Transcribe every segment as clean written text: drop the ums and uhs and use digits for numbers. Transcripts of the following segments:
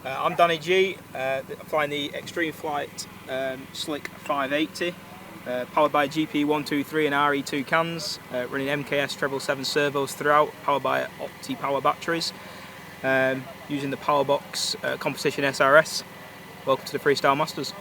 I'm Dani G, flying the Extreme Flight Slick 580, powered by GP123 and RE2 cans, running MKS 777 servos throughout, powered by Opti-Power batteries, using the Powerbox Competition SRS. Welcome to the Freestyle Masters.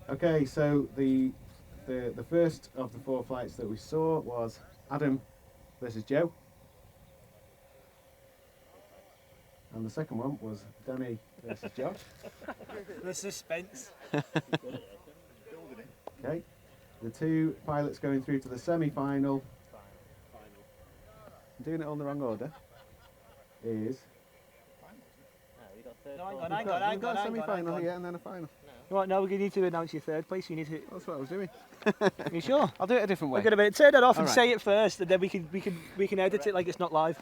Okay, so the first of the 4 flights that we saw was Adam versus Joe. And the second one was Dani versus Josh. The suspense. Okay, the two pilots going through to the semi-final. I'm doing it on the wrong order. Is Hang we've got a semi-final here and then a final. Right, now we need to announce your third place. You need to. That's what I was doing. You sure? I'll do it a different way. We're gonna turn it off and Alright. say it first, and then we can edit it like it's not live.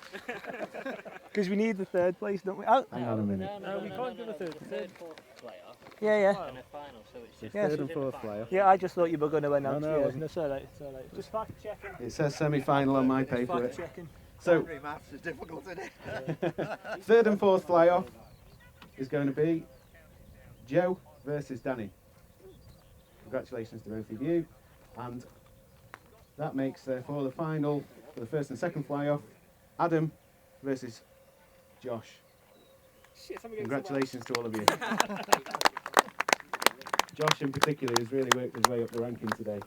Because we need the third place, don't we? Oh. Hang on a minute. No, we can't do the third. Third, fourth player. Yeah. And a final, so it's just Yeah. Third and fourth player. Yeah, I just thought you were going to announce. No, I yeah, wasn't. it's alright. It's alright. Just fact checking. It says semi-final on my paper. Fact checking. So Maths is difficult, isn't it? third and fourth fly-off is going to be Joe versus Dani. Congratulations to both of you. And that makes, therefore, the final for the first and second fly-off, Adam versus Josh. Shit, Congratulations to all of you. Josh in particular has really worked his way up the ranking today.